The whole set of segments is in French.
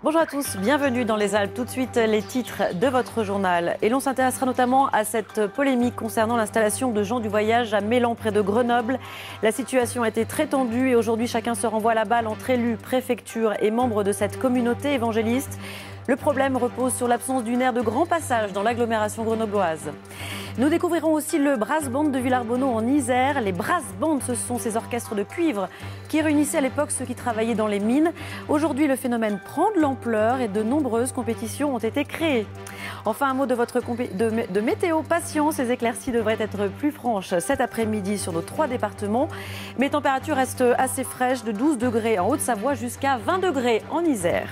Bonjour à tous, bienvenue dans les Alpes. Tout de suite, les titres de votre journal. Et l'on s'intéressera notamment à cette polémique concernant l'installation de gens du voyage à Mélan, près de Grenoble. La situation a été très tendue et aujourd'hui, chacun se renvoie la balle entre élus, préfecture et membres de cette communauté évangéliste. Le problème repose sur l'absence d'une aire de grand passage dans l'agglomération grenobloise. Nous découvrirons aussi le Brass Band de Villarbonneau en Isère. Les Brass Bands, ce sont ces orchestres de cuivre qui réunissaient à l'époque ceux qui travaillaient dans les mines. Aujourd'hui, le phénomène prend de l'ampleur et de nombreuses compétitions ont été créées. Enfin, un mot de votre de météo. Patience, les éclaircies devraient être plus franches cet après-midi sur nos 3 départements. Mais les températures restent assez fraîches, de 12 degrés en Haute-Savoie jusqu'à 20 degrés en Isère.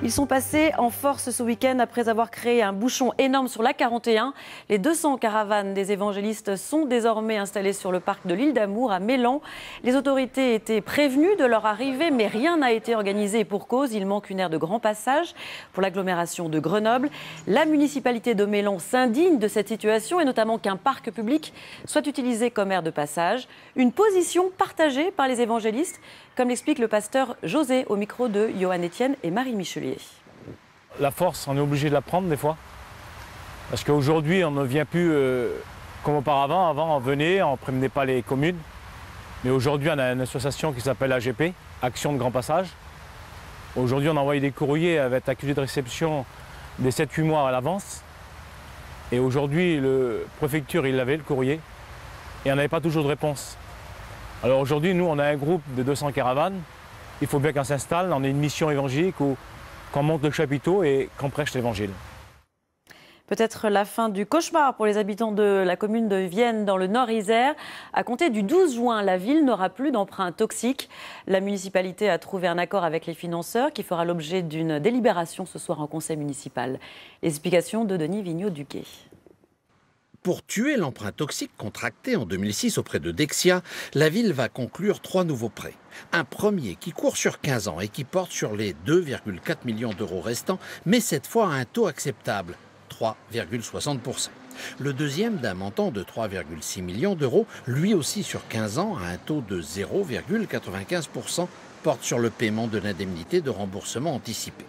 Ils sont passés en force ce week-end après avoir créé un bouchon énorme sur l'A41. Les 200 caravanes des évangélistes sont désormais installées sur le parc de l'Île d'Amour à Mélan. Les autorités étaient prévenues de leur arrivée, mais rien n'a été organisé et pour cause. Il manque une aire de grand passage pour l'agglomération de Grenoble. La municipalité de Mélan s'indigne de cette situation et notamment qu'un parc public soit utilisé comme aire de passage. Une position partagée par les évangélistes, comme l'explique le pasteur José au micro de Johan Etienne et Marie Michelier. La force, on est obligé de la prendre des fois. Parce qu'aujourd'hui, on ne vient plus comme auparavant. Avant, on venait, on ne prévenait pas les communes. Mais aujourd'hui, on a une association qui s'appelle AGP, Action de Grand Passage. Aujourd'hui, on a envoyé des courriers avec accusé de réception des 7-8 mois à l'avance. Et aujourd'hui, le préfecture, il avait le courrier. Et on n'avait pas toujours de réponse. Alors aujourd'hui, nous, on a un groupe de 200 caravanes. Il faut bien qu'on s'installe. On a une mission évangélique où qu'on monte le chapiteau et qu'on prêche l'évangile. Peut-être la fin du cauchemar pour les habitants de la commune de Vienne dans le Nord-Isère. À compter du 12 juin, la ville n'aura plus d'emprunts toxiques. La municipalité a trouvé un accord avec les financeurs qui fera l'objet d'une délibération ce soir en conseil municipal. Les explications de Denis Vigneault-Duguay. Pour tuer l'emprunt toxique contracté en 2006 auprès de Dexia, la ville va conclure 3 nouveaux prêts. Un premier qui court sur 15 ans et qui porte sur les 2,4 millions d'euros restants, mais cette fois à un taux acceptable, 3,60%. Le deuxième d'un montant de 3,6 millions d'euros, lui aussi sur 15 ans à un taux de 0,95%, porte sur le paiement de l'indemnité de remboursement anticipé.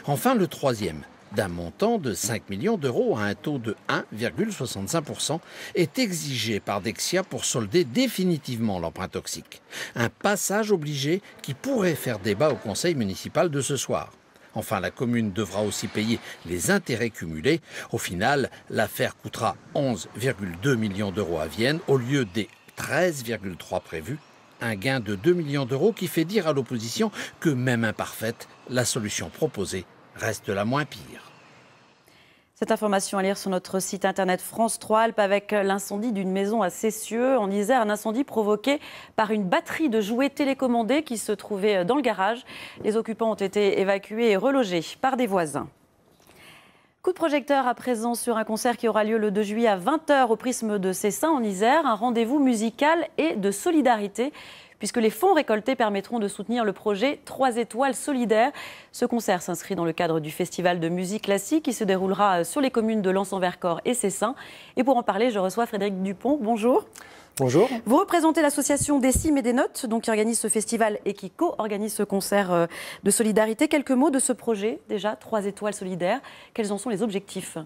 Enfin, le troisième, d'un montant de 5 millions d'euros à un taux de 1,65% est exigé par Dexia pour solder définitivement l'emprunt toxique. Un passage obligé qui pourrait faire débat au conseil municipal de ce soir. Enfin, la commune devra aussi payer les intérêts cumulés. Au final, l'affaire coûtera 11,2 millions d'euros à Vienne au lieu des 13,3 prévus. Un gain de 2 millions d'euros qui fait dire à l'opposition que, même imparfaite, la solution proposée reste la moins pire. Cette information à lire sur notre site internet France 3 Alpes avec l'incendie d'une maison à Cessieux en Isère, un incendie provoqué par une batterie de jouets télécommandés qui se trouvait dans le garage. Les occupants ont été évacués et relogés par des voisins. Coup de projecteur à présent sur un concert qui aura lieu le 2 juillet à 20h au Prisme de Cessin en Isère, un rendez-vous musical et de solidarité puisque les fonds récoltés permettront de soutenir le projet 3 étoiles solidaires. Ce concert s'inscrit dans le cadre du festival de musique classique qui se déroulera sur les communes de Lens-en-Vercors et Cessin. Et pour en parler, je reçois Frédéric Dupont. Bonjour. Bonjour. Vous représentez l'association Des Cimes et des Notes, donc qui organise ce festival et qui co-organise ce concert de solidarité. Quelques mots de ce projet, déjà, 3 étoiles solidaires. Quels en sont les objectifs ?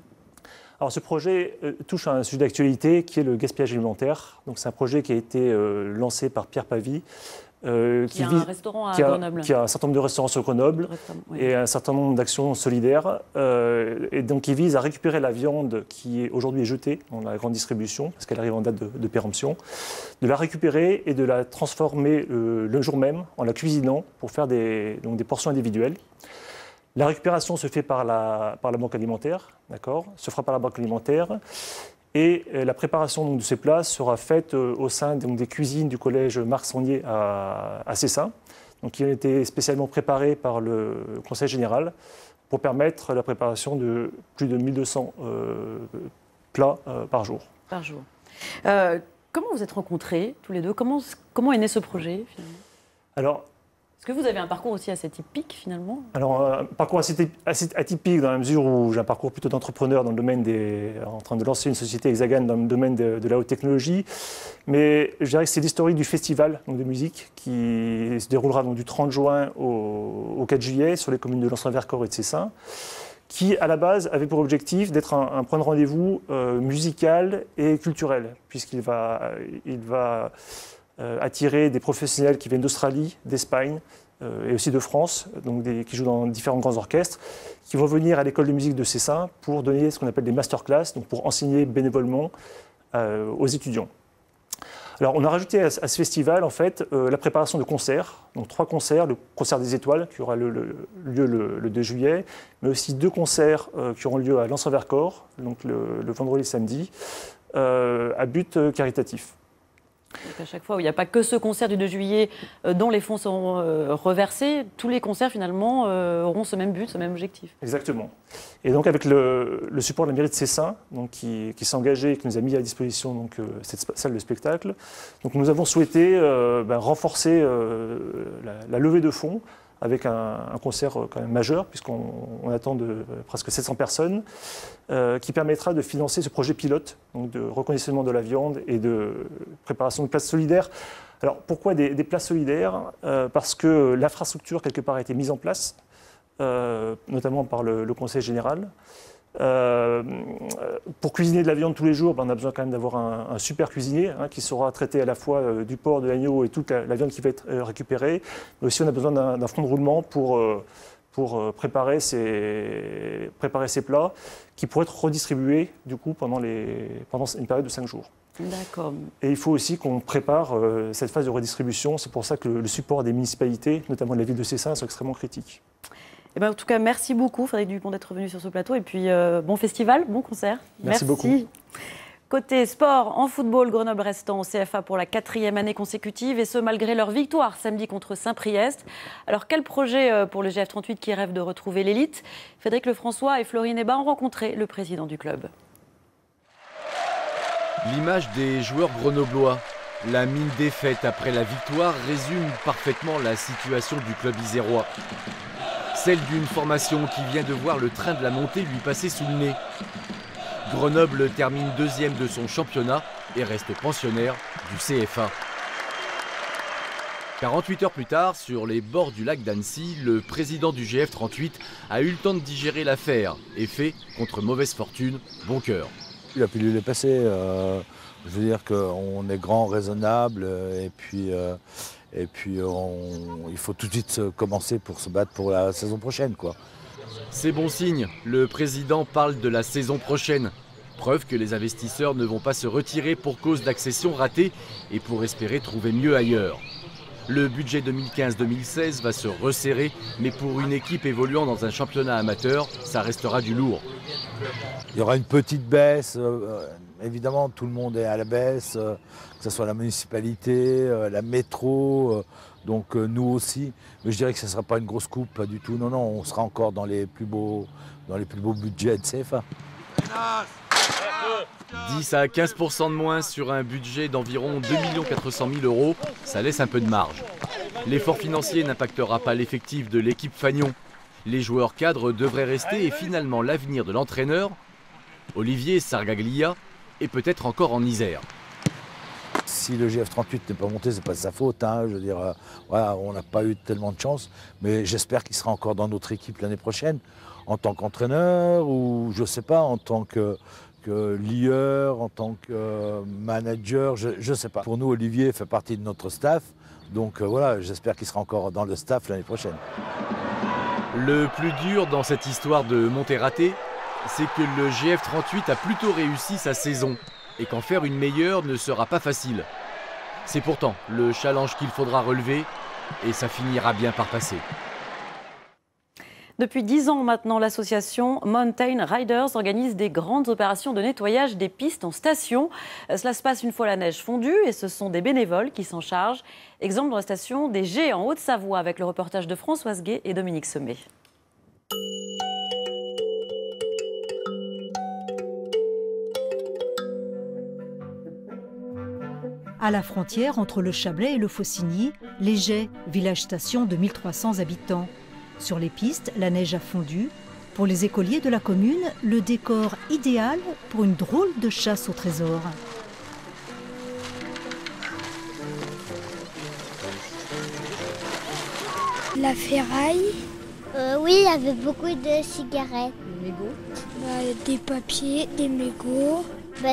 Alors ce projet touche à un sujet d'actualité qui est le gaspillage alimentaire. Donc c'est un projet qui a été lancé par Pierre Pavie. Qui a un restaurant à Grenoble. Qui a un certain nombre de restaurants sur Grenoble oui. Et un certain nombre d'actions solidaires. Et donc qui vise à récupérer la viande qui est aujourd'hui jetée dans la grande distribution, parce qu'elle arrive en date de péremption, de la récupérer et de la transformer le jour même en la cuisinant pour faire des portions individuelles. La récupération se fait par la banque alimentaire, d'accord, se fera par la banque alimentaire. Et la préparation de ces plats sera faite au sein des cuisines du collège Marc Sangnier à Cessin, donc qui ont été spécialement préparées par le conseil général pour permettre la préparation de plus de 1200 plats par jour. Par jour. Comment vous êtes rencontrés tous les deux ? Comment est né ce projet finalement ? Alors, Est-ce que vous avez un parcours aussi assez typique finalement? Alors, un parcours assez atypique dans la mesure où j'ai un parcours plutôt d'entrepreneur dans le domaine en train de lancer une société Hexagone dans le domaine de la haute technologie. Mais je dirais que c'est l'historique du festival donc, de musique qui se déroulera donc, du 30 juin au 4 juillet sur les communes de Lens-Vercors et de Cessin, qui à la base avait pour objectif d'être un point de rendez-vous musical et culturel, puisqu'il va attirer des professionnels qui viennent d'Australie, d'Espagne et aussi de France, donc qui jouent dans différents grands orchestres, qui vont venir à l'école de musique de Cessin pour donner ce qu'on appelle des masterclass, donc pour enseigner bénévolement aux étudiants. Alors, on a rajouté à ce festival, en fait, la préparation de concerts, donc 3 concerts, le concert des étoiles qui aura lieu le 2 juillet, mais aussi 2 concerts qui auront lieu à Lens-Vercors, donc le vendredi et le samedi, à but caritatif. Donc à chaque fois, il n'y a pas que ce concert du 2 juillet dont les fonds seront reversés, tous les concerts finalement auront ce même but, ce même objectif. Exactement. Et donc avec le support de la mairie de Cessin, donc qui s'est engagé et qui nous a mis à disposition donc, cette salle de spectacle, donc nous avons souhaité renforcer la levée de fonds avec un concert quand même majeur, puisqu'on attend presque 700 personnes, qui permettra de financer ce projet pilote, donc de reconditionnement de la viande et de préparation de places solidaires. Alors pourquoi des places solidaires? Parce que l'infrastructure, quelque part, a été mise en place, notamment par le Conseil général. Pour cuisiner de la viande tous les jours, on a besoin quand même d'avoir un super cuisinier qui saura traiter à la fois du porc, de l'agneau et toute la viande qui va être récupérée. Mais aussi, on a besoin d'un front de roulement pour préparer ces plats qui pourraient être redistribués du coup, pendant une période de 5 jours. D'accord. Et il faut aussi qu'on prépare cette phase de redistribution. C'est pour ça que le support des municipalités, notamment de la ville de Cessin, sont extrêmement critiques. Eh ben, en tout cas, merci beaucoup, Frédéric Dupont, d'être venu sur ce plateau. Et puis, bon festival, bon concert. Merci beaucoup. Côté sport, en football, Grenoble restant au CFA pour la 4e année consécutive, et ce, malgré leur victoire samedi contre Saint-Priest. Alors, quel projet pour le GF38 qui rêve de retrouver l'élite? Frédéric Lefrançois et Florine Hébin ont rencontré le président du club. L'image des joueurs grenoblois, la mine défaite après la victoire, résume parfaitement la situation du club isérois. Celle d'une formation qui vient de voir le train de la montée lui passer sous le nez. Grenoble termine 2e de son championnat et reste pensionnaire du CFA. 48 heures plus tard, sur les bords du lac d'Annecy, le président du GF38 a eu le temps de digérer l'affaire et fait, contre mauvaise fortune, bon cœur. La pilule est passée. Je veux dire qu'on est grand, raisonnable et puis il faut tout de suite commencer pour se battre pour la saison prochaine, quoi. C'est bon signe, le président parle de la saison prochaine. Preuve que les investisseurs ne vont pas se retirer pour cause d'accession ratée et pour espérer trouver mieux ailleurs. Le budget 2015-2016 va se resserrer, mais pour une équipe évoluant dans un championnat amateur, ça restera du lourd. Il y aura une petite baisse, évidemment tout le monde est à la baisse, que ce soit la municipalité, la métro, donc nous aussi. Mais je dirais que ce ne sera pas une grosse coupe, pas du tout. Non, non, on sera encore dans les plus beaux budgets de CFA. 10 à 15% de moins sur un budget d'environ 2 400 000 €, ça laisse un peu de marge. L'effort financier n'impactera pas l'effectif de l'équipe Fagnon. Les joueurs cadres devraient rester et finalement l'avenir de l'entraîneur, Olivier Sargaglia, est peut-être encore en Isère. Si le GF38 n'est pas monté, ce n'est pas de sa faute. Je veux dire, voilà, on n'a pas eu tellement de chance, mais j'espère qu'il sera encore dans notre équipe l'année prochaine, en tant qu'entraîneur ou je ne sais pas, en tant que lieur, en tant que manager, je ne sais pas. Pour nous, Olivier fait partie de notre staff, donc voilà, j'espère qu'il sera encore dans le staff l'année prochaine. Le plus dur dans cette histoire de montée ratée, c'est que le GF38 a plutôt réussi sa saison et qu'en faire une meilleure ne sera pas facile. C'est pourtant le challenge qu'il faudra relever et ça finira bien par passer. Depuis 10 ans maintenant, l'association Mountain Riders organise des grandes opérations de nettoyage des pistes en station. Cela se passe une fois la neige fondue et ce sont des bénévoles qui s'en chargent. Exemple dans la station des Gets en Haute-Savoie avec le reportage de Françoise Gay et Dominique Sommet. À la frontière entre le Chablais et le Faucigny, Léger, village-station de 1300 habitants. Sur les pistes, la neige a fondu. Pour les écoliers de la commune, le décor idéal pour une drôle de chasse au trésor. La ferraille. Oui, il y avait beaucoup de cigarettes. Des mégots. Des papiers, des mégots.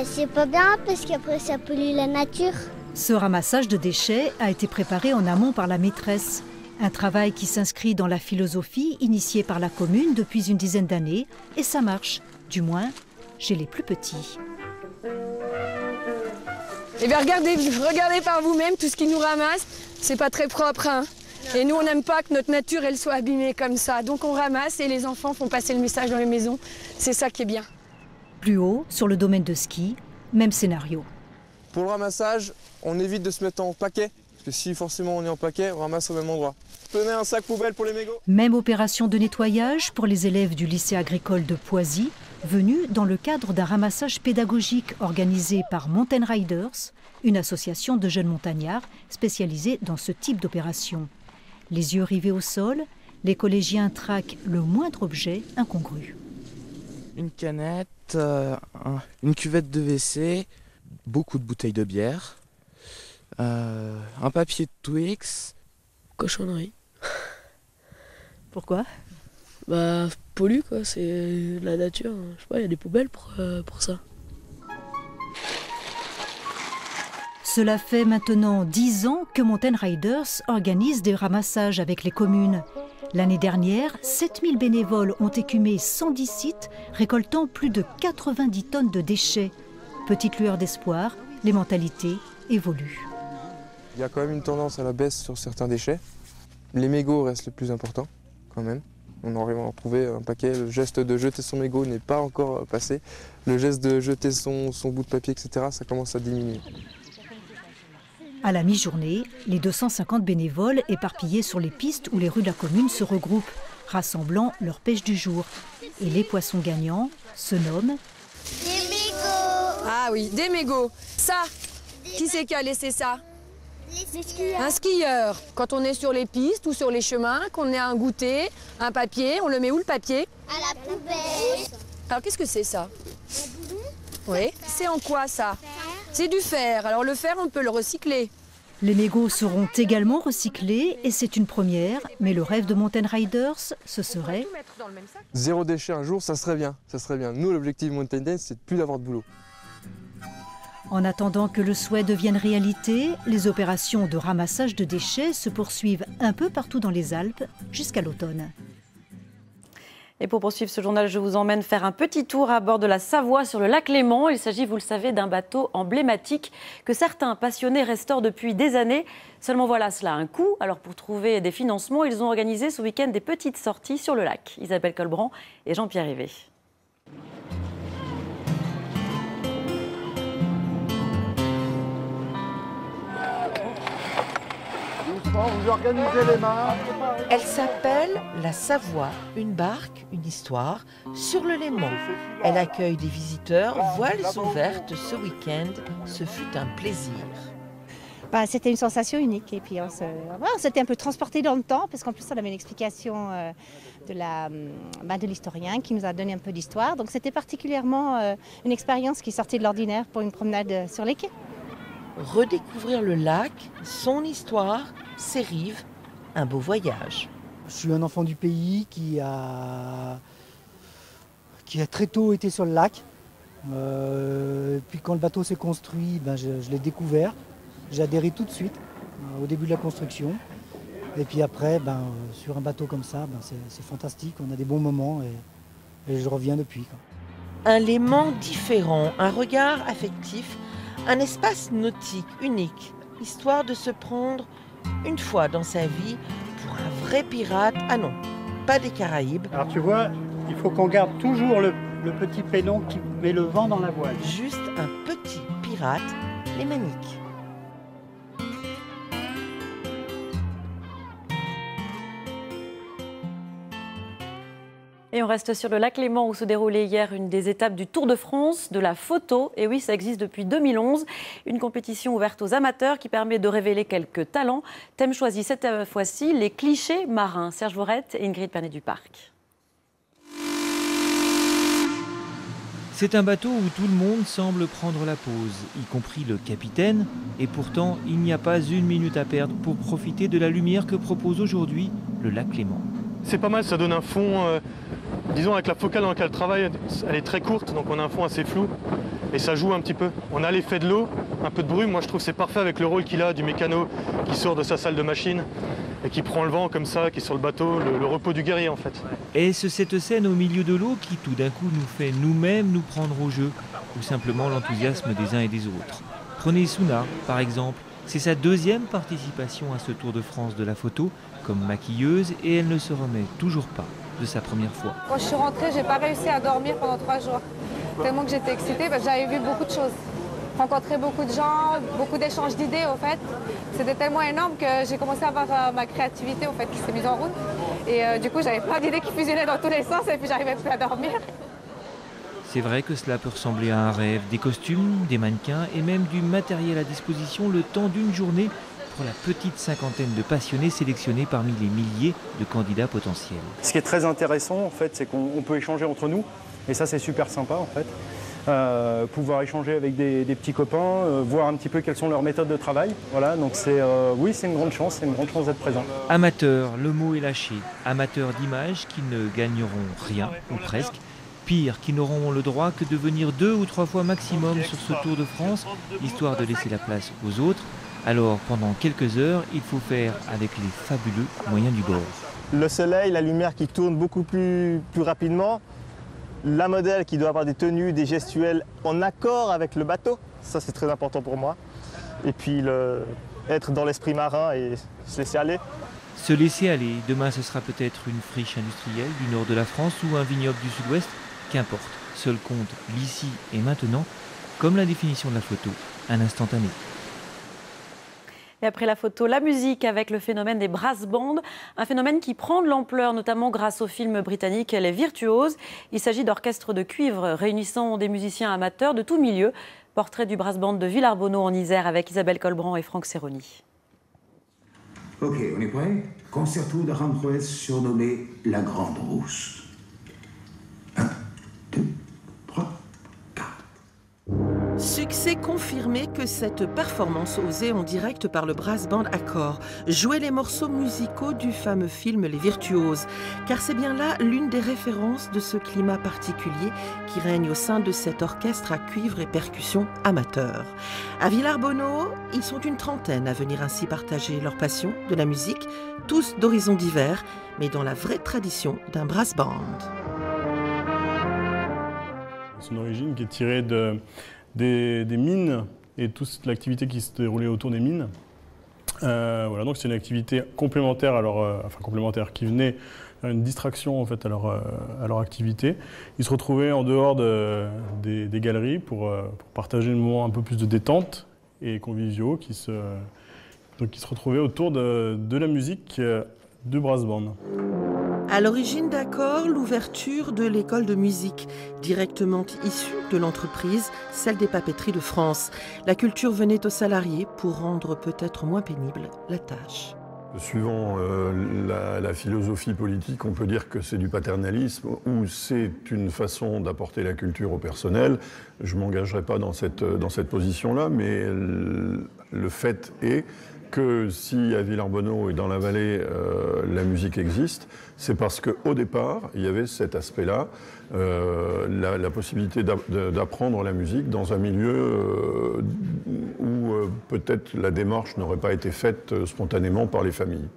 C'est pas bien parce qu'après ça pollue la nature. Ce ramassage de déchets a été préparé en amont par la maîtresse. Un travail qui s'inscrit dans la philosophie initiée par la commune depuis une dizaine d'années. Et ça marche, du moins chez les plus petits. Eh bien regardez par vous-même tout ce qu'ils nous ramassent. C'est pas très propre, hein. Et nous, on n'aime pas que notre nature, elle soit abîmée comme ça. Donc on ramasse et les enfants font passer le message dans les maisons. C'est ça qui est bien. Plus haut, sur le domaine de ski, même scénario. Pour le ramassage, on évite de se mettre en paquet. Parce que si forcément on est en paquet, on ramasse au même endroit. Prenez un sac poubelle pour les mégots. Même opération de nettoyage pour les élèves du lycée agricole de Poisy, venus dans le cadre d'un ramassage pédagogique organisé par Mountain Riders, une association de jeunes montagnards spécialisée dans ce type d'opération. Les yeux rivés au sol, les collégiens traquent le moindre objet incongru. Une canette, une cuvette de WC, beaucoup de bouteilles de bière, un papier de Twix. Cochonnerie. Pourquoi ? Pollue quoi, c'est la nature. Je sais pas, il y a des poubelles pour ça. Cela fait maintenant 10 ans que Mountain Riders organise des ramassages avec les communes. L'année dernière, 7000 bénévoles ont écumé 110 sites, récoltant plus de 90 tonnes de déchets. Petite lueur d'espoir, les mentalités évoluent. Il y a quand même une tendance à la baisse sur certains déchets. Les mégots restent le plus important, quand même. On arrive à en trouver un paquet. Le geste de jeter son mégot n'est pas encore passé. Le geste de jeter son bout de papier, etc., ça commence à diminuer. À la mi-journée, les 250 bénévoles éparpillés sur les pistes ou les rues de la commune se regroupent, rassemblant leur pêche du jour. Et les poissons gagnants se nomment... Des mégots. Ah oui, des mégots. Ça, qui c'est qui a laissé ça ? Les skieurs. Un skieur. Quand on est sur les pistes ou sur les chemins, qu'on ait un goûter, un papier, on le met où le papier ? À la poubelle. Alors qu'est-ce que c'est ça ? Oui, c'est en quoi ça ? C'est du fer. Alors le fer, on peut le recycler. Les mégots seront également recyclés et c'est une première, mais le rêve de Mountain Riders, ce serait... 0 déchet un jour, ça serait bien. Ça serait bien. Nous, l'objectif Mountain Dance, c'est de plus d'avoir de boulot. En attendant que le souhait devienne réalité, les opérations de ramassage de déchets se poursuivent un peu partout dans les Alpes jusqu'à l'automne. Et pour poursuivre ce journal, je vous emmène faire un petit tour à bord de la Savoie sur le lac Léman. Il s'agit, vous le savez, d'un bateau emblématique que certains passionnés restaurent depuis des années. Seulement voilà, cela a un coût. Alors pour trouver des financements, ils ont organisé ce week-end des petites sorties sur le lac. Isabelle Colbrand et Jean-Pierre Rivet. Vous organisez les mains. Elle s'appelle la Savoie, une barque, une histoire, sur le Léman. Elle accueille des visiteurs, voiles ouvertes ce week-end. Ce fut un plaisir. C'était une sensation unique et puis on s'était un peu transporté dans le temps parce qu'en plus on avait une explication de l'historien qui nous a donné un peu d'histoire. Donc c'était particulièrement une expérience qui sortait de l'ordinaire pour une promenade sur les quais. Redécouvrir le lac, son histoire, ses rives, un beau voyage. Je suis un enfant du pays qui a très tôt été sur le lac. Puis quand le bateau s'est construit, je l'ai découvert. J'ai adhéré tout de suite au début de la construction. Et puis après, sur un bateau comme ça, c'est fantastique. On a des bons moments et je reviens depuis. Un Léman différent, un regard affectif, un espace nautique unique, histoire de se prendre une fois dans sa vie pour un vrai pirate. Ah non, pas des Caraïbes. Alors tu vois, il faut qu'on garde toujours le petit pénon qui met le vent dans la voile. Juste un petit pirate lémanique. Et on reste sur le lac Léman où se déroulait hier une des étapes du Tour de France de la photo. Et oui, ça existe depuis 2011. Une compétition ouverte aux amateurs qui permet de révéler quelques talents. Thème choisi cette fois-ci, les clichés marins. Serge Vorette et Ingrid Pernet-Duparc. C'est un bateau où tout le monde semble prendre la pause, y compris le capitaine. Et pourtant, il n'y a pas une minute à perdre pour profiter de la lumière que propose aujourd'hui le lac Léman. C'est pas mal, ça donne un fond, disons avec la focale dans laquelle elle travaille, elle est très courte, donc on a un fond assez flou et ça joue un petit peu. On a l'effet de l'eau, un peu de brume, moi je trouve que c'est parfait avec le rôle qu'il a du mécano qui sort de sa salle de machine et qui prend le vent comme ça, qui est sur le bateau, le repos du guerrier en fait. Est-ce cette scène au milieu de l'eau qui tout d'un coup nous fait nous-mêmes nous prendre au jeu ou simplement l'enthousiasme des uns et des autres? Prenez Souna par exemple, c'est sa deuxième participation à ce Tour de France de la photo comme maquilleuse et elle ne se remet toujours pas de sa première fois. Quand je suis rentrée, j'ai pas réussi à dormir pendant 3 jours. Tellement que j'étais excitée, parce que j'avais vu beaucoup de choses. Rencontré beaucoup de gens, beaucoup d'échanges d'idées au fait. C'était tellement énorme que j'ai commencé à avoir ma créativité au fait qui s'est mise en route. Et du coup, j'avais plein d'idées qui fusionnaient dans tous les sens et puis j'arrivais plus à dormir. C'est vrai que cela peut ressembler à un rêve. Des costumes, des mannequins et même du matériel à disposition le temps d'une journée pour la petite cinquantaine de passionnés sélectionnés parmi les milliers de candidats potentiels. Ce qui est très intéressant en fait, c'est qu'on peut échanger entre nous et ça c'est super sympa en fait. Pouvoir échanger avec des petits copains, voir un petit peu quelles sont leurs méthodes de travail. Voilà, donc oui, c'est une grande chance d'être présent. Amateurs, le mot est lâché. Amateurs d'images qui ne gagneront rien, ou presque. Pire, qui n'auront le droit que de venir 2 ou 3 fois maximum sur ce Tour de France, histoire de laisser la place aux autres. Alors, pendant quelques heures, il faut faire avec les fabuleux moyens du bord. Le soleil, la lumière qui tourne beaucoup plus rapidement, la modèle qui doit avoir des tenues, des gestuels en accord avec le bateau, ça c'est très important pour moi. Et puis être dans l'esprit marin et se laisser aller. Se laisser aller, demain ce sera peut-être une friche industrielle du nord de la France ou un vignoble du sud-ouest, qu'importe. Seul compte l'ici et maintenant, comme la définition de la photo, un instantané. Et après la photo, la musique avec le phénomène des brass bands, un phénomène qui prend de l'ampleur notamment grâce au film britannique Les Virtuoses. Il s'agit d'orchestres de cuivre réunissant des musiciens amateurs de tout milieu. Portrait du brass band de Villarbonneau en Isère avec Isabelle Colbrand et Franck Serroni. Ok, on est prêt? Concerto de Aranjuez surnommé La Grande Rousse. 1, 2, 3, 4. Succès confirmé que cette performance osée en direct par le brass band Accor jouait les morceaux musicaux du fameux film Les Virtuoses, car c'est bien là l'une des références de ce climat particulier qui règne au sein de cet orchestre à cuivre et percussions amateurs. À Villarbonneau, ils sont une trentaine à venir ainsi partager leur passion de la musique, tous d'horizons divers, mais dans la vraie tradition d'un brass band. C'est une origine qui est tirée des mines et toute l'activité qui se déroulait autour des mines. Voilà, donc c'est une activité complémentaire, complémentaire qui venait une distraction en fait à leur activité. Ils se retrouvaient en dehors des galeries pour partager un moment un peu plus de détente et conviviaux qui se retrouvaient autour de la musique de brass band. À l'origine d'Accor, l'ouverture de l'école de musique, directement issue de l'entreprise, celle des papeteries de France. La culture venait aux salariés pour rendre peut-être moins pénible la tâche. Suivant la philosophie politique, on peut dire que c'est du paternalisme ou c'est une façon d'apporter la culture au personnel. Je ne m'engagerai pas dans cette position-là, mais le fait est que si à Villarbonneau et dans la vallée, la musique existe, c'est parce qu'au départ, il y avait cet aspect-là, la possibilité d'apprendre la musique dans un milieu où peut-être la démarche n'aurait pas été faite spontanément par les familles.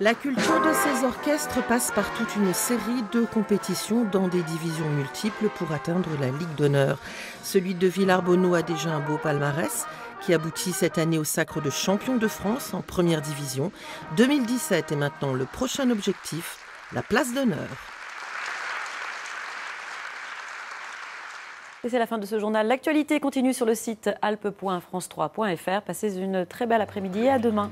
La culture de ces orchestres passe par toute une série de compétitions dans des divisions multiples pour atteindre la Ligue d'honneur. Celui de Villarbonneau a déjà un beau palmarès qui aboutit cette année au sacre de champion de France en première division. 2017 est maintenant le prochain objectif, la place d'honneur. Et c'est la fin de ce journal. L'actualité continue sur le site alpe.france3.fr. Passez une très belle après-midi et à demain.